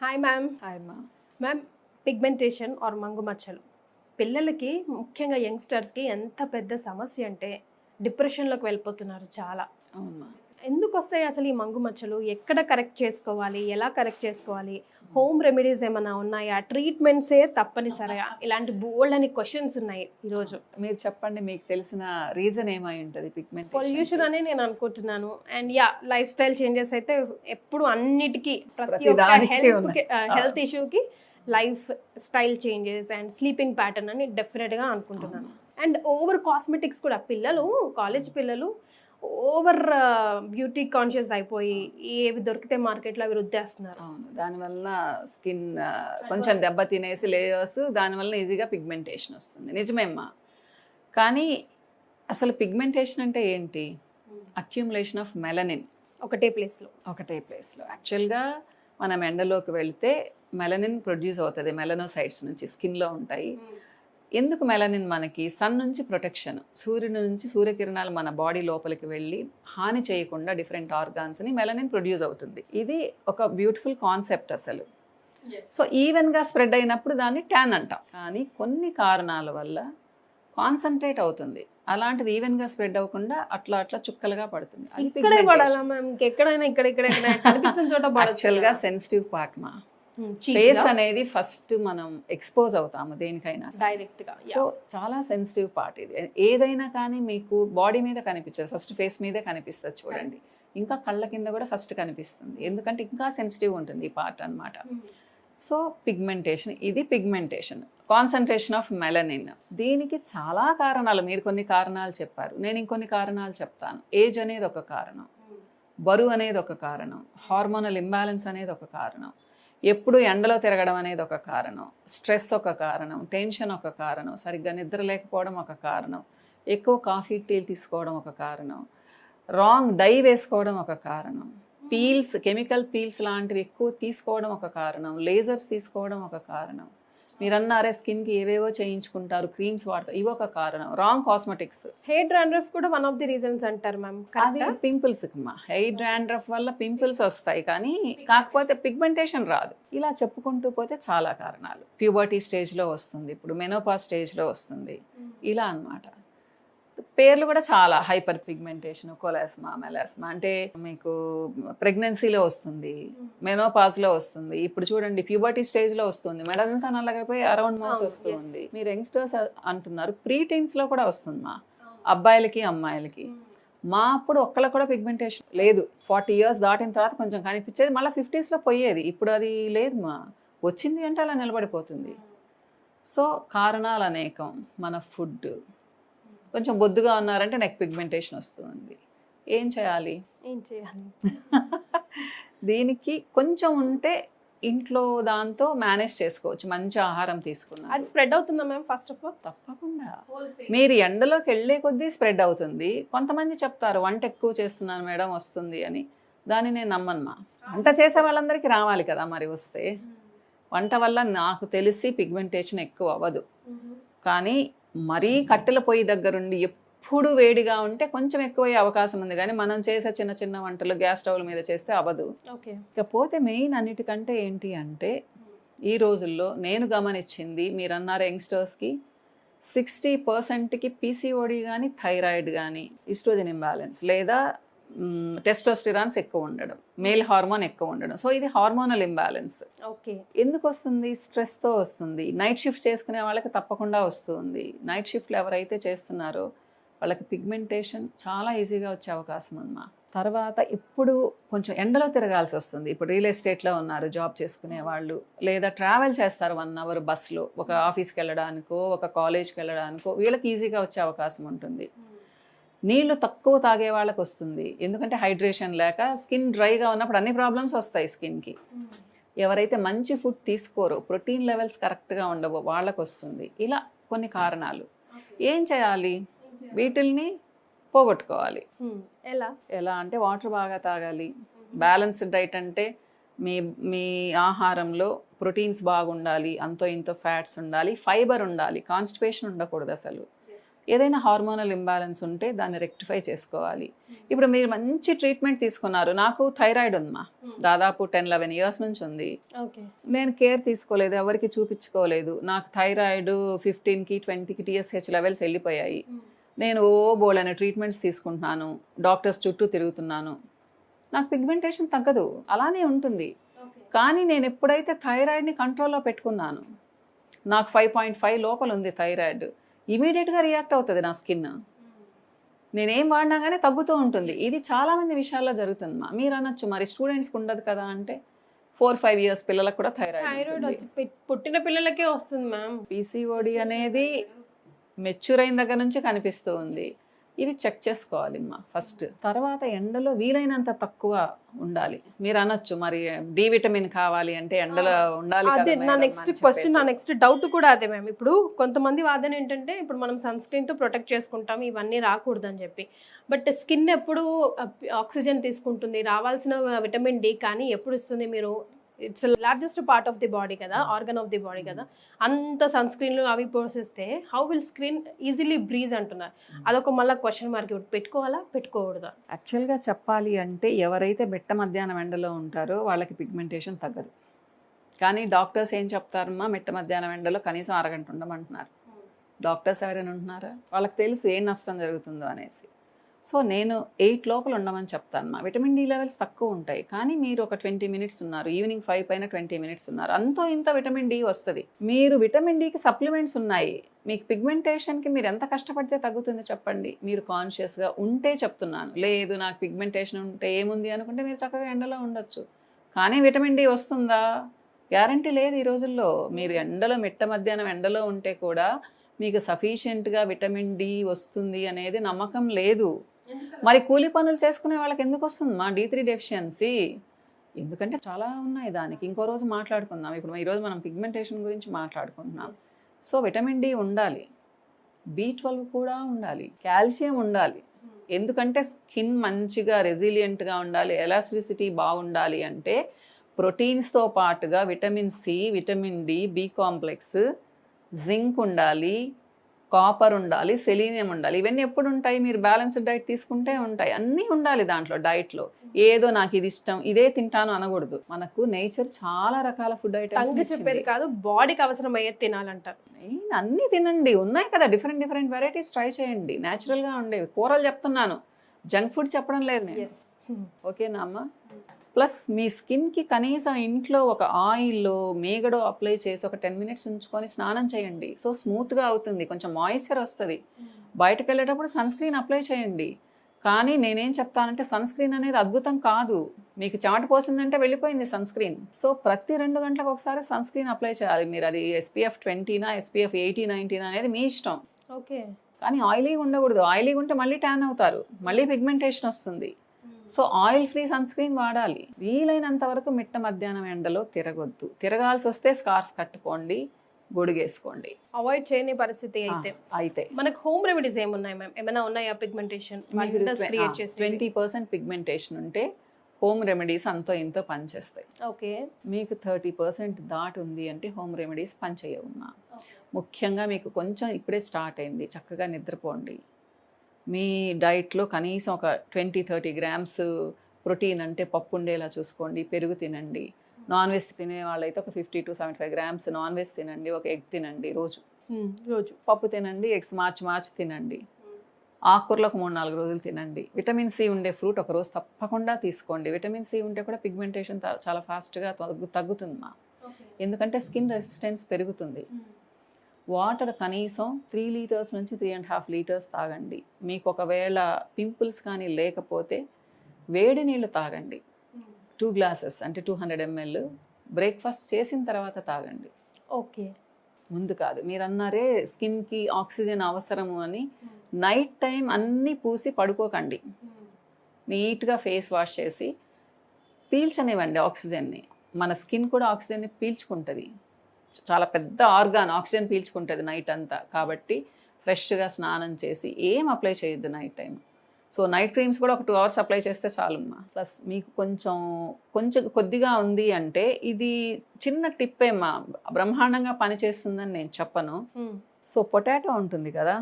Hi ma'am. Hi మా. Ma'am, pigmentation are మంగు మచ్చలు పిల్లలకి, ముఖ్యంగా యంగ్స్టర్స్కి ఎంత పెద్ద సమస్య అంటే డిప్రెషన్లోకి వెళ్ళిపోతున్నారు చాలా. అవునమ్మా. ఎందుకు వస్తాయి అసలు ఈ మంగు మచ్చలు? ఎక్కడ కరెక్ట్ చేసుకోవాలి, ఎలా కరెక్ట్ చేసుకోవాలి? హోమ్ రెమెడీస్ ఏమైనా ఉన్నాయా? ట్రీట్మెంట్సే తప్పనిసరిగా? ఇలాంటి బోల్డ్ అని క్వశ్చన్స్ ఉన్నాయి ఈరోజు. మీరు చెప్పండి, మీకు తెలిసిన రీజన్ ఏమై ఉంటుంది పిగ్మెంట్? పొల్యూషన్ అనే నేను అనుకుంటున్నాను. అండ్ లైఫ్ స్టైల్ చేంజెస్ అయితే ఎప్పుడు అన్నిటికీ ప్రతి ఒక్క హెల్త్ ఇష్యూకి lifestyle changes and sleeping pattern అని డెఫినెట్గా అనుకుంటున్నాను. అండ్ ఓవర్ కాస్మెటిక్స్ కూడా, పిల్లలు కాలేజ్ పిల్లలు ఓవర్ బ్యూటీ కాన్షియస్ అయిపోయి ఏవి దొరికితే మార్కెట్లో అవి రుద్దేస్తున్నారు. అవును, దానివల్ల స్కిన్ కొంచెం దెబ్బ తినేసి లేయర్స్, దానివల్ల ఈజీగా పిగ్మెంటేషన్ వస్తుంది. నిజమేమ్మా. కానీ అసలు పిగ్మెంటేషన్ అంటే ఏంటి? అక్యుములేషన్ ఆఫ్ మెలనిన్ ఒకటే ప్లేస్లో. యాక్చువల్గా మనం ఎండలోకి వెళ్తే మెలనిన్ ప్రొడ్యూస్ అవుతుంది, మెలనోసైట్స్ నుంచి స్కిన్లో ఉంటాయి. ఎందుకు మెలనిన్? మనకి సన్ నుంచి ప్రొటెక్షన్, సూర్యుని నుంచి సూర్యకిరణాలు మన బాడీ లోపలికి వెళ్ళి హాని చేయకుండా డిఫరెంట్ ఆర్గాన్స్ని మెలనిన్ ప్రొడ్యూస్ అవుతుంది. ఇది ఒక బ్యూటిఫుల్ కాన్సెప్ట్ అసలు. సో ఈవెన్గా స్ప్రెడ్ అయినప్పుడు దాన్ని ట్యాన్ అంటాం. కానీ కొన్ని కారణాల వల్ల కాన్సన్ట్రేట్ అవుతుంది, అలాంటిది ఈవెన్గా స్ప్రెడ్ అవ్వకుండా అట్లా అట్లా చుక్కలుగా పడుతుంది. యాక్చువల్గా సెన్సిటివ్ పార్ట్ మా. ఫేస్ అనేది ఫస్ట్ మనం ఎక్స్పోజ్ అవుతాము దేనికైనా డైరెక్ట్ గా. సో చాలా సెన్సిటివ్ పార్ట్ ఇది. ఏదైనా కానీ మీకు బాడీ మీద కనిపించదు, ఫస్ట్ ఫేస్ మీదే కనిపిస్తుంది చూడండి. ఇంకా కళ్ళ కింద కూడా ఫస్ట్ కనిపిస్తుంది, ఎందుకంటే ఇంకా సెన్సిటివ్ ఉంటుంది ఈ పార్ట్ అన్నమాట. సో పిగ్మెంటేషన్, ఇది పిగ్మెంటేషన్, కాన్సన్ట్రేషన్ ఆఫ్ మెలనిన్. దీనికి చాలా కారణాలు, మీరు కొన్ని కారణాలు చెప్పారు, నేను ఇంకొన్ని కారణాలు చెప్తాను. ఏజ్ అనేది ఒక కారణం, బరువు అనేది ఒక కారణం, హార్మోనల్ ఇంబ్యాలెన్స్ అనేది ఒక కారణం, ఎప్పుడు ఎండలో తిరగడం అనేది ఒక కారణం, స్ట్రెస్ ఒక కారణం, టెన్షన్ ఒక కారణం, సరిగ్గా నిద్ర లేకపోవడం ఒక కారణం, ఎక్కువ కాఫీ టీలు తీసుకోవడం ఒక కారణం, రాంగ్ డై వేసుకోవడం ఒక కారణం, పీల్స్, కెమికల్ పీల్స్ లాంటివి ఎక్కువ తీసుకోవడం ఒక కారణం, లేజర్స్ తీసుకోవడం ఒక కారణం, మీరు అన్నారే స్కిన్కి ఏవేవో చేయించుకుంటారు, క్రీమ్స్ వాడతారు, ఇవి ఒక కారణం, రాంగ్ కాస్మెటిక్స్. హెయిర్ డాండ్రఫ్ కూడా వన్ ఆఫ్ ది రీజన్స్ అంటారు మ్యామ్. అది పింపుల్స్ మా. హెయిర్ డాండ్రఫ్ వల్ల పింపుల్స్ వస్తాయి, కానీ కాకపోతే పిగ్మెంటేషన్ రాదు. ఇలా చెప్పుకుంటూ పోతే చాలా కారణాలు. ప్యూబర్టీ స్టేజ్లో వస్తుంది, ఇప్పుడు మెనోపాజ్ స్టేజ్లో వస్తుంది, ఇలా అన్నమాట. పేర్లు కూడా చాలా, హైపర్ పిగ్మెంటేషన్, కొలాస్మా, మెలాస్మా, అంటే మీకు ప్రెగ్నెన్సీలో వస్తుంది, మెనోపాజ్లో వస్తుంది, ఇప్పుడు చూడండి ప్యూబర్టీ స్టేజ్లో వస్తుంది, మెడంతా నల్లగైపోయి అరౌండ్ మౌత్ వస్తుంది. మీరు యంగ్స్టర్స్ అంటున్నారు, ప్రీ టీన్స్లో కూడా వస్తుంది మా, అబ్బాయిలకి అమ్మాయిలకి. మా అప్పుడు ఒక్కళ్ళకి కూడా పిగ్మెంటేషన్ లేదు. 40 years దాటిన తర్వాత కొంచెం కనిపించేది, మళ్ళీ 50sలో పోయేది. ఇప్పుడు అది లేదు మా, వచ్చింది అంటే అలా నిలబడిపోతుంది. సో కారణాలు అనేకం. మన ఫుడ్, కొంచెం బొద్దుగా ఉన్నారంటే నెక్ పిగ్మెంటేషన్ వస్తుంది. ఏం చేయాలి? దీనికి కొంచెం ఉంటే ఇంట్లో దాంతో మేనేజ్ చేసుకోవచ్చు, మంచి ఆహారం తీసుకున్నా. అది స్ప్రెడ్ అవుతుందా మ్యామ్? ఫస్ట్ ఆఫ్ ఆల్ తప్పకుండా. మీరు ఎండలోకి వెళ్ళే కొద్దీ స్ప్రెడ్ అవుతుంది. కొంతమంది చెప్తారు వంట ఎక్కువ చేస్తున్నాను మేడం వస్తుంది అని, దాన్ని నేను నమ్మను. వంట చేసే వాళ్ళందరికీ రావాలి కదా మరి, వస్తే వంట వల్ల నాకు తెలిసి పిగ్మెంటేషన్ ఎక్కువ అవ్వదు. కానీ మరీ కట్టెల పొయ్యి దగ్గరుండి ఎప్పుడు వేడిగా ఉంటే కొంచెం ఎక్కువయ్యే అవకాశం ఉంది, కానీ మనం చేసే చిన్న చిన్న వంటలు గ్యాస్ స్టవ్ల మీద చేస్తే అవ్వదు. ఇకపోతే మెయిన్ అన్నిటికంటే ఏంటి అంటే, ఈ రోజుల్లో నేను గమనించింది, మీరు అన్నారు యంగ్స్టర్స్కి 60%కి పీసీఓడి కానీ, థైరాయిడ్ కానీ, ఈస్ట్రోజన్ ఇంబ్యాలెన్స్ లేదా టెస్టోస్టిరాన్స్ ఎక్కువ ఉండడం, మేల్ హార్మోన్ ఎక్కువ ఉండడం. సో ఇది హార్మోనల్ ఇంబ్యాలెన్స్. ఓకే. ఎందుకు వస్తుంది? స్ట్రెస్తో వస్తుంది. నైట్ షిఫ్ట్ చేసుకునే వాళ్ళకి తప్పకుండా వస్తుంది. నైట్ షిఫ్ట్లు ఎవరైతే చేస్తున్నారో వాళ్ళకి పిగ్మెంటేషన్ చాలా ఈజీగా వచ్చే అవకాశం ఉందమ్మా. తర్వాత ఇప్పుడు కొంచెం ఎండలో తిరగాల్సి వస్తుంది. ఇప్పుడు రియల్ ఎస్టేట్లో ఉన్నారు జాబ్ చేసుకునే వాళ్ళు, లేదా ట్రావెల్ చేస్తారు 1 hour బస్సులో, ఒక ఆఫీస్కి వెళ్ళడానికో ఒక కాలేజ్కి వెళ్ళడానికో, వీళ్ళకి ఈజీగా వచ్చే అవకాశం ఉంటుంది. నీళ్లు తక్కువ తాగే వాళ్ళకి వస్తుంది, ఎందుకంటే హైడ్రేషన్ లేక స్కిన్ డ్రైగా ఉన్నప్పుడు అన్ని ప్రాబ్లమ్స్ వస్తాయి స్కిన్కి. ఎవరైతే మంచి ఫుడ్ తీసుకోరో, ప్రోటీన్ లెవెల్స్ కరెక్ట్గా ఉండవో వాళ్ళకు వస్తుంది. ఇలా కొన్ని కారణాలు. ఏం చేయాలి? వీటిల్ని పోగొట్టుకోవాలి. ఎలా అంటే వాటర్ బాగా తాగాలి. బ్యాలెన్స్డ్ డైట్ అంటే మీ ఆహారంలో ప్రోటీన్స్ బాగుండాలి, అంతో ఇంతో ఫ్యాట్స్ ఉండాలి, ఫైబర్ ఉండాలి, కాన్స్టిపేషన్ ఉండకూడదు అసలు. ఏదైనా హార్మోనల్ ఇంబ్యాలెన్స్ ఉంటే దాన్ని రెక్టిఫై చేసుకోవాలి. ఇప్పుడు మీరు మంచి ట్రీట్మెంట్ తీసుకున్నారు, నాకు థైరాయిడ్ ఉందమ్మా, దాదాపు 10-11 ఇయర్స్ నుంచి ఉంది. నేను కేర్ తీసుకోలేదు, ఎవరికి చూపించుకోలేదు. నాకు థైరాయిడ్ 15కి 20కి TSH లెవెల్స్ వెళ్ళిపోయాయి. నేను బోల్డని ట్రీట్మెంట్స్ తీసుకుంటున్నాను, డాక్టర్స్ చుట్టూ తిరుగుతున్నాను, నాకు పిగ్మెంటేషన్ తగ్గదు, అలానే ఉంటుంది. కానీ నేను ఎప్పుడైతే థైరాయిడ్ని కంట్రోల్లో పెట్టుకున్నాను, నాకు 5.5 లోపల ఉంది థైరాయిడ్, ఇమీడియట్గా రియాక్ట్ అవుతుంది నా స్కిన్. నేనేం వాడినా కానీ తగ్గుతూ ఉంటుంది. ఇది చాలామంది విషయాల్లో జరుగుతుందమ్మా. మీరు అనొచ్చు మరి స్టూడెంట్స్కి ఉండదు కదా అంటే, 4-5 ఇయర్స్ పిల్లలకు కూడా థైరాయిడ్ పుట్టిన పిల్లలకే వస్తుంది మ్యామ్. PCOD అనేది మెచ్యూర్ అయిన దగ్గర నుంచి కనిపిస్తూ ఉంది. ఇది చెక్ చేసుకోవాలి అమ్మా ఫస్ట్. తర్వాత ఎండలో వీలైనంత తక్కువ ఉండాలి. మీరు అనొచ్చు మరి డి విటమిన్ కావాలి అంటే ఎండలో ఉండాలి. అదే నా నెక్స్ట్ క్వశ్చన్, నా నెక్స్ట్ డౌట్ కూడా అదే మ్యామ్. ఇప్పుడు కొంతమంది వాదన ఏంటంటే, ఇప్పుడు మనం సన్ స్క్రీన్తో ప్రొటెక్ట్ చేసుకుంటాం, ఇవన్నీ రాకూడదని చెప్పి. బట్ స్కిన్ ఎప్పుడు ఆక్సిజన్ తీసుకుంటుంది, రావాల్సిన విటమిన్ డి కానీ ఎప్పుడు ఇస్తుంది? మీరు it's largest part of the body కదా, ఆర్గన్ ఆఫ్ ది బాడీ కదా, అంత సన్ స్క్రీన్లు అవి పోసేస్తే how will screen easily breeze అంటున్నారు. అదొక మళ్ళీ క్వశ్చన్ మార్క్. పెట్టుకోవాలా పెట్టుకోకూడదా? యాక్చువల్గా చెప్పాలి అంటే ఎవరైతే మిట్ట మధ్యాహ్నం ఎండలో ఉంటారో వాళ్ళకి పిగ్మెంటేషన్ తగ్గదు. కానీ డాక్టర్స్ ఏం చెప్తారమ్మా, మిట్ట మధ్యాహ్నం ఎండలో కనీసం అరగంట ఉండమంటున్నారు. డాక్టర్స్ ఎవరైనా ఉంటున్నారా? వాళ్ళకి తెలుసు ఏం నష్టం జరుగుతుందో అనేసి. సో నేను 8 లోపల ఉండమని చెప్తాను. విటమిన్ డి లెవెల్స్ తక్కువ ఉంటాయి, కానీ మీరు ఒక 20 మినిట్స్ ఉన్నారు, ఈవినింగ్ 5 పైన 20 మినిట్స్ ఉన్నారు, అంతో ఇంత విటమిన్ డి వస్తుంది. మీరు విటమిన్ డికి సప్లిమెంట్స్ ఉన్నాయి. మీకు పిగ్మెంటేషన్కి మీరు ఎంత కష్టపడితే తగ్గుతుంది చెప్పండి? మీరు కాన్షియస్గా ఉంటే చెప్తున్నాను. లేదు నాకు పిగ్మెంటేషన్ ఉంటే ఏముంది అనుకుంటే మీరు చక్కగా ఎండలో ఉండొచ్చు. కానీ విటమిన్ డి వస్తుందా? గ్యారంటీ లేదు ఈ రోజుల్లో. మీరు ఎండలో మిట్ట మధ్యాహ్నం ఎండలో ఉంటే కూడా మీకు సఫిషియెంట్గా విటమిన్ డి వస్తుంది అనేది నమ్మకం లేదు. మరి కూలి పనులు చేసుకునే వాళ్ళకి ఎందుకు వస్తుంది మా D3 డెఫిషియన్సీ? ఎందుకంటే చాలా ఉన్నాయి దానికి. ఇంకో రోజు మాట్లాడుకుందాం. ఇప్పుడు ఈరోజు మనం పిగ్మెంటేషన్ గురించి మాట్లాడుకుంటున్నాం. సో విటమిన్ డి ఉండాలి, B12 కూడా ఉండాలి, కాల్షియం ఉండాలి. ఎందుకంటే స్కిన్ మంచిగా రెసిలియంట్గా ఉండాలి, ఎలాస్టిసిటీ బాగుండాలి అంటే ప్రోటీన్స్తో పాటుగా vitamin C, vitamin D, B complex, zinc ఉండాలి, కాపర్ ఉండాలి, సెలీనియం ఉండాలి. ఇవన్నీ ఎప్పుడు ఉంటాయి? మీరు బ్యాలెన్స్డ్ డైట్ తీసుకుంటే ఉంటాయి. అన్నీ ఉండాలి దాంట్లో డైట్లో. ఏదో నాకు ఇది ఇష్టం ఇదే తింటాను అనకూడదు. మనకు నేచర్ చాలా రకాల ఫుడ్ ఐటమ్స్ చెప్పేది కాదు, బాడీకి అవసరం అయ్యేది తినాలంటారు. అన్నీ తినండి, ఉన్నాయి కదా డిఫరెంట్ వెరైటీస్ ట్రై చేయండి. న్యాచురల్గా ఉండేవి కూరలు చెప్తున్నాను, జంక్ ఫుడ్ చెప్పడం లేదు నేను. ఓకేనా అమ్మ? ప్లస్ మీ స్కిన్కి కనీసం ఇంట్లో ఒక ఆయిల్లో మేగడో అప్లై చేసి ఒక 10 మినిట్స్ ఉంచుకొని స్నానం చేయండి. సో స్మూత్గా అవుతుంది, కొంచెం మాయిశ్చర్ వస్తుంది. బయటకు వెళ్ళేటప్పుడు సన్ స్క్రీన్ అప్లై చేయండి. కానీ నేనేం చెప్తానంటే సన్ స్క్రీన్ అనేది అద్భుతం కాదు. మీకు చెమట పోసిందంటే వెళ్ళిపోయింది సన్ స్క్రీన్. సో ప్రతి 2 గంటలకు ఒకసారి సన్ స్క్రీన్ అప్లై చేయాలి. మీరు అది SPF 20నా SPF 80, 90 అనేది మీ ఇష్టం. ఓకే. కానీ ఆయిలీగా ఉండకూడదు. ఆయిలీగా ఉంటే మళ్ళీ ట్యాన్ అవుతారు, మళ్ళీ పిగ్మెంటేషన్ వస్తుంది. So oil free sunscreen వాడాలి. వీలైనంత వరకు మిట్ట మధ్యాహ్నం ఎండలో తిరగొద్దు. తిరగాల్సి వస్తే స్కార్ఫ్ కట్టుకోండి, గొడుగేసుకోండి. అవాయిడ్ చేయని పరిస్థితి అయితే మనకు హోమ్ రెమెడీస్ ఏమున్నాయి మ్యామ్? ఏమైనా ఉన్నాయా పిగ్మెంటేషన్ 20% పిగ్మెంటేషన్ ఉంటే హోమ్ రెమెడీస్ అంతో ఇంతో పనిచేస్తాయి. ఓకే. మీకు 30% దాటి ఉంది అంటే హోమ్ రెమెడీస్ పనిచేయవున్నా. ముఖ్యంగా మీకు కొంచెం ఇప్పుడే స్టార్ట్ అయింది, చక్కగా నిద్రపోండి. మీ డైట్లో కనీసం ఒక 20-30 గ్రామ్స్ ప్రోటీన్ అంటే పప్పు ఉండేలా చూసుకోండి, పెరుగు తినండి. నాన్ వెజ్ తినే వాళ్ళైతే ఒక 50-75 గ్రామ్స్ నాన్ వెజ్ తినండి, ఒక ఎగ్ తినండి రోజు. పప్పు తినండి, ఎగ్స్ మార్చి తినండి. ఆకుకూరలు ఒక 3-4 రోజులు తినండి. విటమిన్ సి ఉండే ఫ్రూట్ ఒక రోజు తప్పకుండా తీసుకోండి. విటమిన్ సి ఉంటే కూడా పిగ్మెంటేషన్ చాలా ఫాస్ట్గా తగ్గుతుంది. ఎందుకంటే స్కిన్ రెసిస్టెన్స్ పెరుగుతుంది. వాటర్ కనీసం 3 లీటర్స్ నుంచి 3.5 లీటర్స్ తాగండి. మీకు ఒకవేళ పింపుల్స్ కానీ లేకపోతే వేడి నీళ్ళు తాగండి. 2 గ్లాసెస్ అంటే 200 ml బ్రేక్ఫాస్ట్ చేసిన తర్వాత తాగండి. ఓకే. ముందు కాదు. మీరు అన్నారే స్కిన్కి ఆక్సిజన్ అవసరము అని, నైట్ టైం అన్నీ పూసి పడుకోకండి. నీట్గా ఫేస్ వాష్ చేసి పీల్చనివ్వండి ఆక్సిజన్ని. మన స్కిన్ కూడా ఆక్సిజన్ని పీల్చుకుంటుంది. చాలా పెద్ద ఆర్గాన్, ఆక్సిజన్ పీల్చుకుంటుంది నైట్ అంతా. కాబట్టి ఫ్రెష్గా స్నానం చేసి ఏం అప్లై చేయొద్దు night time. So night creams కూడా ఒక 2 hours అప్లై చేస్తే చాలుమ్మా. ప్లస్ మీకు కొంచెం కొద్దిగా ఉంది అంటే ఇది చిన్న టిప్ ఏమ్మా, బ్రహ్మాండంగా పనిచేస్తుందని నేను చెప్పను. సో పొటాటో ఉంటుంది కదా,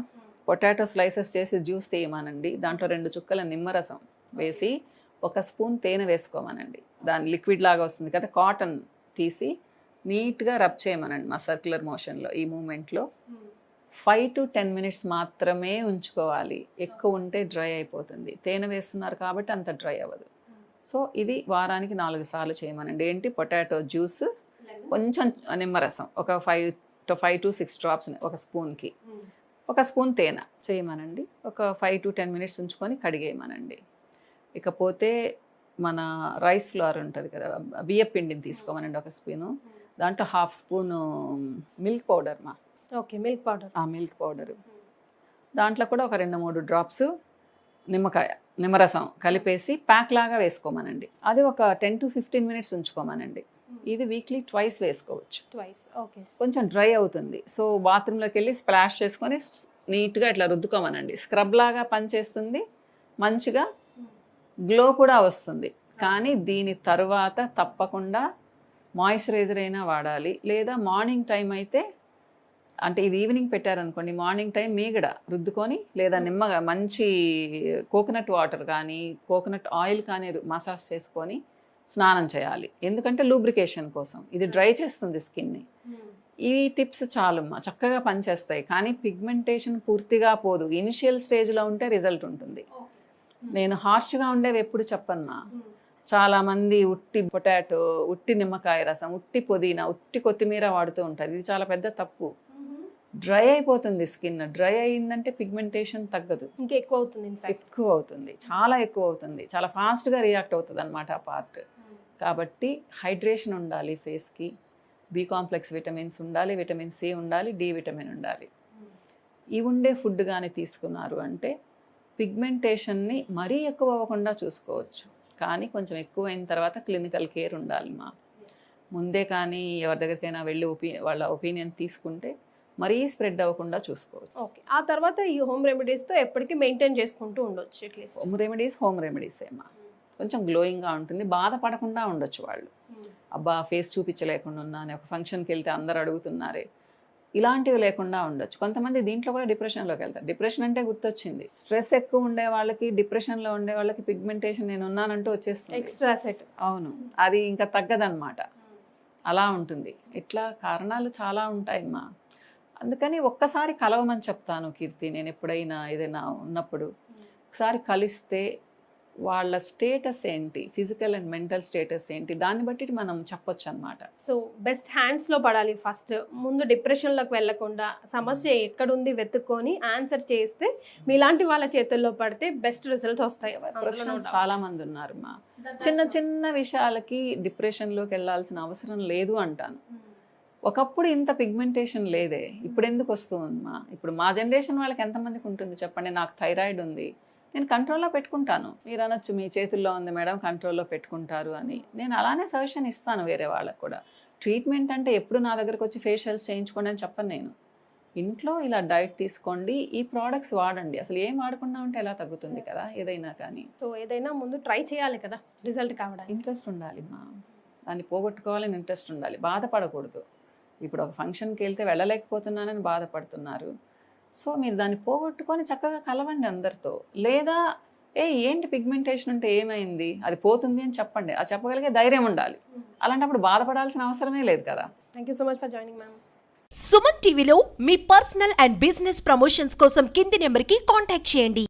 పొటాటో స్లైసెస్ చేసి జ్యూస్ తీయమానండి, దాంట్లో 2 చుక్కల నిమ్మరసం వేసి 1 స్పూన్ తేనె వేసుకోమనండి. దాని లిక్విడ్ లాగా వస్తుంది కదా, కాటన్ తీసి నీట్గా రబ్ చేయమనండి మా సర్క్యులర్ మోషన్లో. ఈ మూమెంట్లో 5 to 10 minutes మాత్రమే ఉంచుకోవాలి. ఎక్కువ ఉంటే డ్రై అయిపోతుంది. తేనె వేస్తున్నారు కాబట్టి అంత డ్రై అవ్వదు. సో ఇది వారానికి 4 సార్లు చేయమనండి. ఏంటి, పొటాటో జ్యూస్, కొంచెం నిమ్మరసం, ఒక 5 to 6 drops 1 స్పూన్కి, 1 స్పూన్ తేనె చేయమనండి. ఒక 5 to 10 minutes ఉంచుకొని కడిగేయమనండి. ఇకపోతే మన రైస్ ఫ్లోర్ ఉంటుంది కదా, బియ్య పిండిని తీసుకోమనండి 1 స్పూను. దాంట్లో 1/2 spoon milk powder okay, milk powder. Milk powder, దాంట్లో కూడా ఒక 2-3 drops నిమ్మరసం కలిపేసి ప్యాక్ లాగా వేసుకోమనండి. అది ఒక 10 to 15 minutes ఉంచుకోమనండి. ఇది వీక్లీ 2 వేసుకోవచ్చు. ఓకే, కొంచెం డ్రై అవుతుంది. సో బాత్రూంలోకి వెళ్ళి స్ప్లాష్ చేసుకొని నీట్గా ఇట్లా రుద్దుకోమనండి. స్క్రబ్ లాగా పనిచేస్తుంది, మంచిగా గ్లో కూడా వస్తుంది. కానీ దీని తర్వాత తప్పకుండా మాయిశ్చరైజర్ అయినా వాడాలి, లేదా మార్నింగ్ టైం అయితే, అంటే ఇది ఈవినింగ్ పెట్టారనుకోండి, మార్నింగ్ టైం మీగడ రుద్దుకొని, లేదా నిమ్మగా మంచి కోకోనట్ వాటర్ కానీ కోకోనట్ ఆయిల్ కానీ మసాజ్ చేసుకొని స్నానం చేయాలి. ఎందుకంటే లూబ్రికేషన్ కోసం. ఇది డ్రై చేస్తుంది స్కిన్ని. ఈ టిప్స్ చాలమ్మా, చక్కగా పనిచేస్తాయి. కానీ పిగ్మెంటేషన్ పూర్తిగా పోదు. ఇనిషియల్ స్టేజ్లో ఉంటే రిజల్ట్ ఉంటుంది. నేను హార్ష్గా ఉండేవి ఎప్పుడు చెప్పమ్మా. చాలామంది ఉట్టి పొటాటో, ఉట్టి నిమ్మకాయ రసం, ఉట్టి పుదీనా, ఉట్టి కొత్తిమీర వాడుతూ ఉంటారు. ఇది చాలా పెద్ద తప్పు. డ్రై అయిపోతుంది స్కిన్. డ్రై అయిందంటే పిగ్మెంటేషన్ తగ్గదు, ఇంకా ఎక్కువ అవుతుంది. ఎక్కువ అవుతుంది, చాలా ఎక్కువ అవుతుంది. చాలా ఫాస్ట్గా రియాక్ట్ అవుతుంది అనమాట ఆ పార్ట్. కాబట్టి హైడ్రేషన్ ఉండాలి ఫేస్కి, బి కాంప్లెక్స్ విటమిన్స్ ఉండాలి, విటమిన్ సి ఉండాలి, డి విటమిన్ ఉండాలి. ఇవి ఉండే ఫుడ్ కానీ తీసుకున్నారు అంటే పిగ్మెంటేషన్ని మరీ ఎక్కువ అవ్వకుండా చూసుకోవచ్చు. కానీ కొంచెం ఎక్కువైన తర్వాత క్లినికల్ కేర్ ఉండాలి ముందే. కానీ ఎవరి దగ్గరికైనా వెళ్ళి వాళ్ళ ఒపీనియన్ తీసుకుంటే మరీ స్ప్రెడ్ అవ్వకుండా చూసుకోవచ్చు. ఓకే, ఆ తర్వాత ఈ హోమ్ రెమెడీస్తో ఎప్పటికీ మెయింటైన్ చేసుకుంటూ ఉండొచ్చు. అట్లీస్ట్ హోమ్ రెమెడీస్ ఏమా, కొంచెం గ్లోయింగ్గా ఉంటుంది, బాధపడకుండా ఉండొచ్చు వాళ్ళు. అబ్బా ఫేస్ చూపించలేకుండా ఉన్నాను, ఒక ఫంక్షన్కి వెళ్తే అందరు అడుగుతున్నారే, ఇలాంటివి లేకుండా ఉండొచ్చు. కొంతమంది దీంట్లో కూడా డిప్రెషన్లోకి వెళ్తారు. డిప్రెషన్ అంటే గుర్తొచ్చింది, స్ట్రెస్ ఎక్కువ ఉండే వాళ్ళకి, డిప్రెషన్లో ఉండే వాళ్ళకి పిగ్మెంటేషన్ నేను ఉన్నానంటూ వచ్చేస్తుంది, ఎక్స్ట్రా సెట్. అవును, అది ఇంకా తగ్గదన్నమాట. అలా ఉంటుంది. ఇట్లా కారణాలు చాలా ఉంటాయమ్మా. అందుకని ఒక్కసారి కలవమని చెప్తాను కీర్తి. నేను ఎప్పుడైనా ఏదైనా ఉన్నప్పుడు ఒకసారి కలిస్తే వాళ్ళ స్టేటస్ ఏంటి, ఫిజికల్ అండ్ మెంటల్ స్టేటస్ ఏంటి, దాన్ని బట్టి మనం చెప్పొచ్చు అనమాట. సో బెస్ట్ హ్యాండ్స్లో పడాలి ఫస్ట్. ముందు డిప్రెషన్లోకి వెళ్ళకుండా సమస్య ఎక్కడుంది వెతుక్కొని ఆన్సర్ చేస్తే మీలాంటి వాళ్ళ చేతుల్లో పడితే బెస్ట్ రిజల్ట్స్ వస్తాయి. చాలా మంది ఉన్నారు చిన్న చిన్న విషయాలకి డిప్రెషన్లోకి వెళ్ళాల్సిన అవసరం లేదు అంటాను. ఒకప్పుడు ఇంత పిగ్మెంటేషన్ లేదే, ఇప్పుడు ఎందుకు వస్తుందమ్మా? ఇప్పుడు మా జనరేషన్ వాళ్ళకి ఎంతమందికి ఉంటుంది చెప్పండి. నాకు థైరాయిడ్ ఉంది, నేను కంట్రోల్లో పెట్టుకుంటాను. మీరు అనొచ్చు మీ చేతుల్లో ఉంది మేడం, కంట్రోల్లో పెట్టుకుంటారు అని. నేను అలానే సజెషన్ ఇస్తాను వేరే వాళ్ళకు కూడా. ట్రీట్మెంట్ అంటే ఎప్పుడు నా దగ్గరకు వచ్చి ఫేషియల్స్ చేయించుకోండి అని చెప్పను నేను. ఇంట్లో ఇలా డైట్ తీసుకోండి, ఈ ప్రోడక్ట్స్ వాడండి. అసలు ఏం వాడకుండా ఉంటే ఎలా తగ్గుతుంది కదా ఏదైనా కానీ. సో ఏదైనా ముందు ట్రై చేయాలి కదా, రిజల్ట్ కావడానికి ఇంట్రెస్ట్ ఉండాలి దాన్ని పోగొట్టుకోవాలని ఇంట్రెస్ట్ ఉండాలి, బాధపడకూడదు. ఇప్పుడు ఒక ఫంక్షన్కి వెళ్తే వెళ్ళలేకపోతున్నానని బాధపడుతున్నారు. సో మీరు దాన్ని పోగొట్టుకొని చక్కగా కలవండి అందరితో. లేదా ఏంటి పిగ్మెంటేషన్ అంటే ఏమైంది, అది పోతుంది అని చెప్పండి. అది చెప్పగలిగే ధైర్యం ఉండాలి. అలాంటప్పుడు బాధపడాల్సిన అవసరమే లేదు కదా. Thank you so much for joining ma'am. Suman టీవీలో మీ పర్సనల్ అండ్ బిజినెస్ ప్రమోషన్స్ కోసం కింది నెంబర్కి కాంటాక్ట్ చేయండి.